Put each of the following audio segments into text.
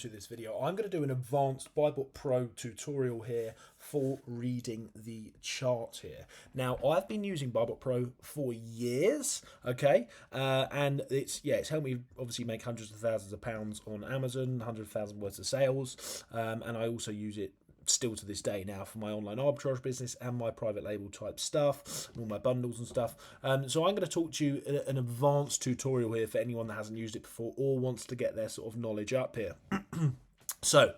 To this video, I'm going to do an advanced Buybotpro tutorial here for reading the chart here. Now, I've been using Buybotpro for years, okay, and it's helped me obviously make hundreds of thousands of pounds on Amazon, 100,000 worth of sales, and I also use it still to this day now for my online arbitrage business and my private label type stuff and all my bundles and stuff. So I'm going to talk to you an advanced tutorial here for anyone that hasn't used it before or wants to get their sort of knowledge up here. So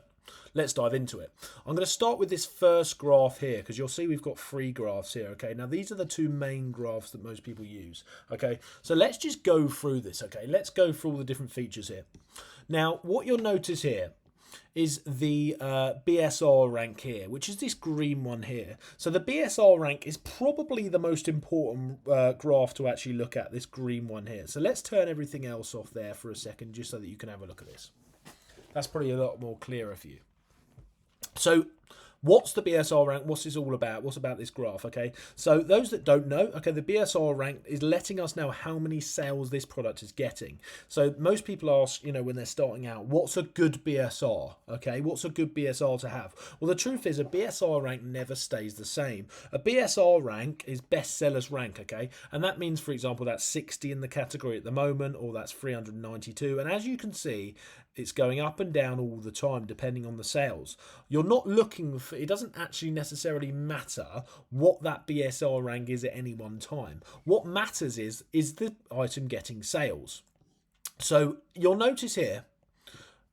let's dive into it. I'm going to start with this first graph here because you'll see we've got three graphs here. Okay, now these are the two main graphs that most people use. Okay, so let's just go through this. Okay, let's go through all the different features here. Now, what you'll notice here is the BSR rank here, which is this green one here. So the BSR rank is probably the most important graph to actually look at, this green one here. So let's turn everything else off there for a second just so that you can have a look at this. That's probably a lot more clearer for you. So what's the BSR rank? What's this all about? What's about this graph? Okay, so those that don't know, okay, the BSR rank is letting us know how many sales this product is getting. So most people ask, you know, when they're starting out, what's a good BSR? Okay, what's a good BSR to have? Well, the truth is a BSR rank never stays the same. A BSR rank is best sellers rank, okay, and that means, for example, that's 60 in the category at the moment, or that's 392. And as you can see, it's going up and down all the time depending on the sales. You're not looking for, it doesn't actually necessarily matter what that BSR rank is at any one time. What matters is the item getting sales. So you'll notice here,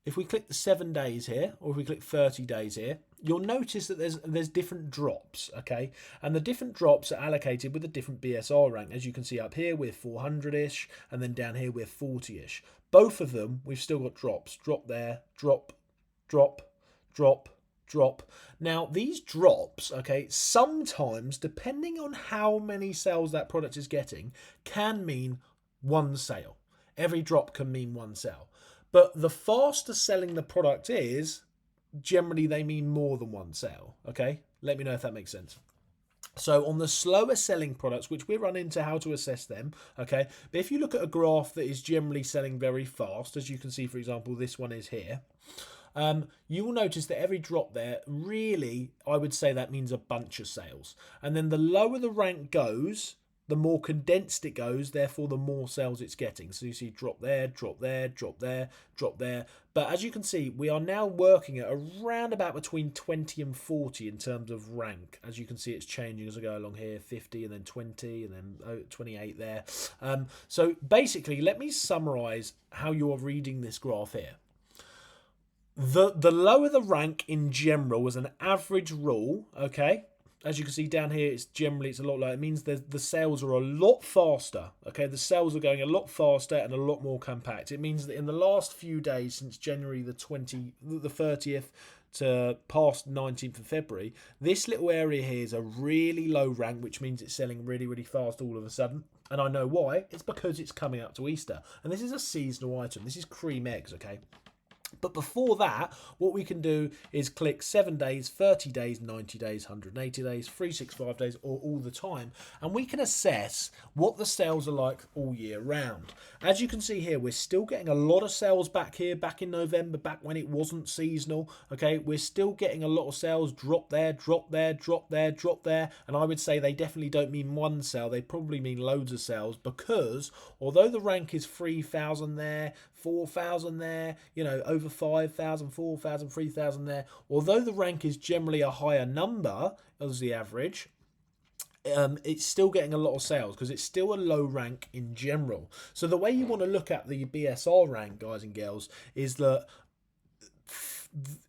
if we click the 7 days here, or if we click 30 days here, you'll notice that there's different drops, okay? And the different drops are allocated with a different BSR rank. As you can see up here, we're 400-ish, and then down here, we're 40-ish. Both of them, we've still got drops. Drop there, drop, drop, drop, drop. Now, these drops, okay, sometimes, depending on how many sales that product is getting, can mean one sale. Every drop can mean one sale. But the faster selling the product is, generally they mean more than one sale, okay? Let me know if that makes sense. So on the slower selling products, which we're running into how to assess them, okay? But if you look at a graph that is generally selling very fast, as you can see, for example, this one is here, you will notice that every drop there, really, I would say that means a bunch of sales. And then the lower the rank goes, the more condensed it goes, therefore the more sales it's getting. So you see drop there, drop there, drop there, drop there. But as you can see, we are now working at around about between 20 and 40 in terms of rank. As you can see, it's changing as I go along here, 50 and then 20 and then 28 there. So basically, let me summarize how you are reading this graph here. The lower the rank in general as an average rule, okay? As you can see down here, it's a lot lower. It means the sales are a lot faster. Okay, the sales are going a lot faster and a lot more compact. It means that in the last few days, since January the 30th to past 19th of February, this little area here is a really low rank, which means it's selling really, really fast all of a sudden. And I know why. It's because it's coming up to Easter. And this is a seasonal item. This is cream eggs, okay? But before that, what we can do is click 7 days, 30 days, 90 days, 180 days, 365 days, or all the time. And we can assess what the sales are like all year round. As you can see here, we're still getting a lot of sales back here, back in November, back when it wasn't seasonal. Okay, we're still getting a lot of sales. Drop there, drop there, drop there, drop there. And I would say they definitely don't mean one sale. They probably mean loads of sales because although the rank is 3,000 there, 4,000 there, you know, over 5,000, 4,000, 3,000 there. Although the rank is generally a higher number as the average, it's still getting a lot of sales because it's still a low rank in general. So the way you want to look at the BSR rank, guys and girls, is that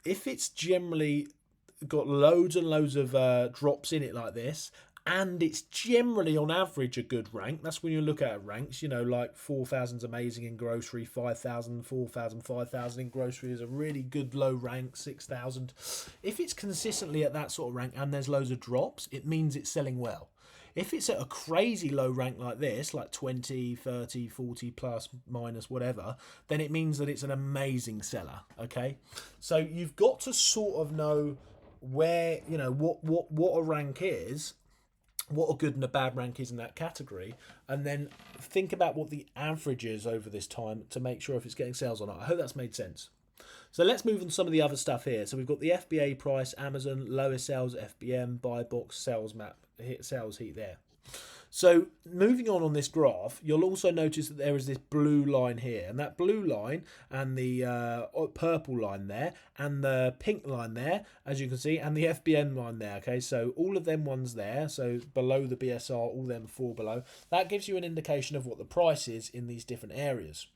if it's generally got loads and loads of drops in it like this, and it's generally on average a good rank. That's when you look at ranks, you know, like 4,000 is amazing in grocery, 5,000, 4,000, 5,000 in grocery is a really good low rank, 6,000. If it's consistently at that sort of rank and there's loads of drops, it means it's selling well. If it's at a crazy low rank like this, like 20, 30, 40 plus, minus, whatever, then it means that it's an amazing seller, okay? So you've got to sort of know where, you know, what a rank is, what a good and a bad rank is in that category, and then think about what the average is over this time to make sure if it's getting sales or not. I hope that's made sense. So let's move on to some of the other stuff here. So we've got the FBA price, Amazon, lowest sales, FBM, buy box, sales map, sales heat there. So moving on this graph, you'll also notice that there is this blue line here, and that blue line and the purple line there and the pink line there, as you can see, and the FBM line there. Okay, so all of them ones there, so below the BSR, all them four below, that gives you an indication of what the price is in these different areas.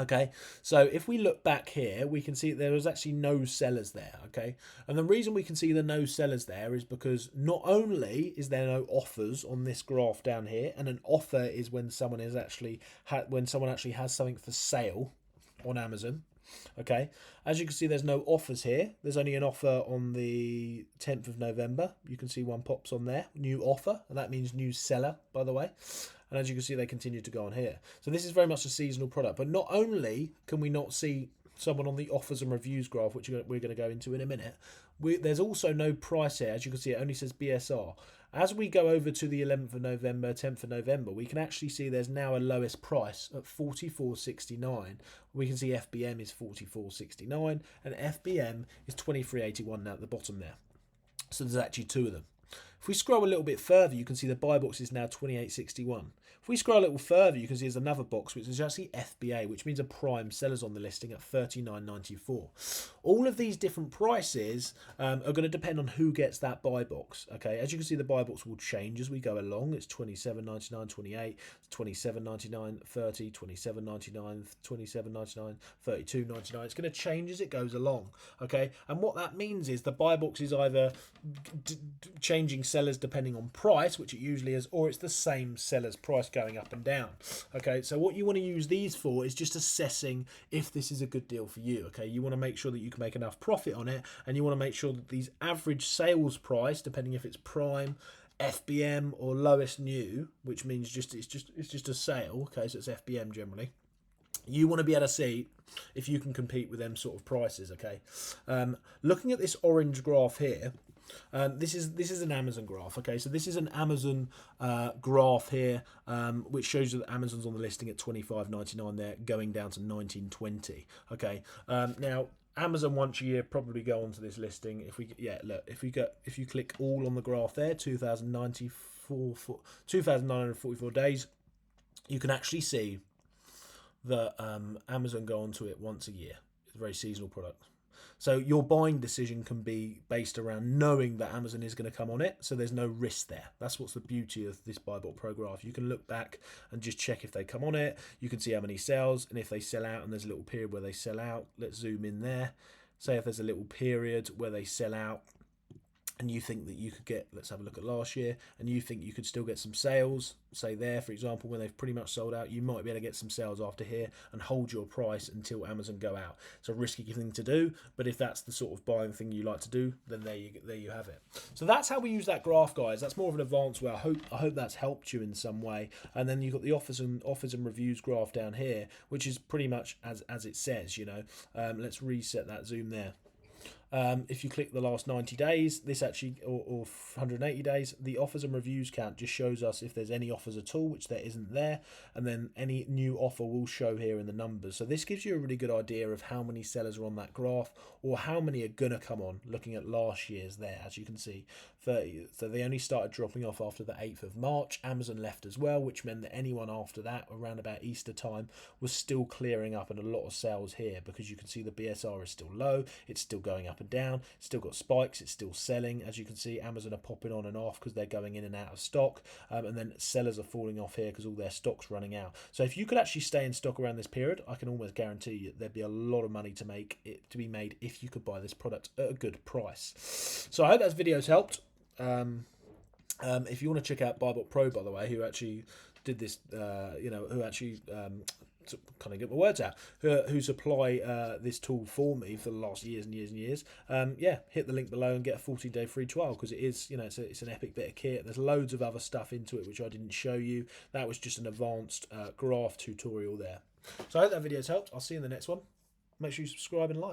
Okay, so if we look back here, we can see there was actually no sellers there. Okay, and the reason we can see the no sellers there is because not only is there no offers on this graph down here, and an offer is when someone is actually has something for sale on Amazon. Okay, as you can see, there's no offers here. There's only an offer on the 10th of November. You can see one pops on there, new offer, and that means new seller, by the way. And as you can see, they continue to go on here. So this is very much a seasonal product. But not only can we not see someone on the offers and reviews graph, which we're going to go into in a minute, there's also no price here. As you can see, it only says BSR. As we go over to the 11th of November, 10th of November, we can actually see there's now a lowest price at 44.69. We can see FBM is 44.69 and FBM is 23.81 now at the bottom there. So there's actually two of them. If we scroll a little bit further, you can see the buy box is now 28.61. If we scroll a little further, you can see there's another box, which is actually FBA, which means a prime seller's on the listing at 39.94. All of these different prices are going to depend on who gets that buy box. Okay, as you can see, the buy box will change as we go along. It's 27.99, 28, 27.99, 30, 27.99, 27.99, 32.99. It's going to change as it goes along. Okay, and what that means is the buy box is either changing sellers depending on price, which it usually is, or it's the same seller's price going up and down. Okay, so what you want to use these for is just assessing if this is a good deal for you. Okay, you want to make sure that you can make enough profit on it, and you want to make sure that these average sales price, depending if it's prime, FBM, or lowest new, which means it's just a sale. Okay, so it's FBM generally. You want to be able to see if you can compete with them sort of prices. Okay, looking at this orange graph here. This is an Amazon graph. Okay, so this is an Amazon graph here, which shows you that Amazon's on the listing at $25.99 there, going down to $19.20. Okay, now Amazon once a year probably go onto this listing. If you click all on the graph there, 2,944 days, you can actually see that Amazon go onto it once a year. It's a very seasonal product. So your buying decision can be based around knowing that Amazon is going to come on it, so there's no risk there. That's what's the beauty of this Buybotpro graph. You can look back and just check if they come on it. You can see how many sales, and if they sell out, and there's a little period where they sell out. Let's zoom in there. Say if there's a little period where they sell out, and you think that you could get, let's have a look at last year, and you think you could still get some sales, say there, for example, when they've pretty much sold out, you might be able to get some sales after here and hold your price until Amazon go out. It's a risky thing to do, but if that's the sort of buying thing you like to do, then there you have it. So that's how we use that graph, guys. That's more of an advanced way. I hope that's helped you in some way. And then you've got the offers and reviews graph down here, which is pretty much as it says, you know. Let's reset that zoom there. If you click the last 90 days, this actually, or 180 days, the offers and reviews count just shows us if there's any offers at all, which there isn't there, and then any new offer will show here in the numbers. So this gives you a really good idea of how many sellers are on that graph, or how many are gonna come on, looking at last year's there. As you can see, 30. So they only started dropping off after the 8th of March. Amazon left as well, which meant that anyone after that, around about Easter time, was still clearing up, and a lot of sales here, because you can see the BSR is still low, it's still going up and down, it's still got spikes, it's still selling. As you can see, Amazon are popping on and off because they're going in and out of stock, and then sellers are falling off here because all their stock's running out. So if you could actually stay in stock around this period, I can almost guarantee you there'd be a lot of money to be made if you could buy this product at a good price. So I hope that video's helped. If you want to check out Buybotpro, by the way, who actually did this, who actually to kind of get my words out, who supply this tool for me for the last years and years and years, hit the link below and get a 14-day free trial, because it is, it's an epic bit of kit. There's loads of other stuff into it which I didn't show you. That was just an advanced graph tutorial there. So I hope that video's helped. I'll see you in the next one. Make sure you subscribe and like.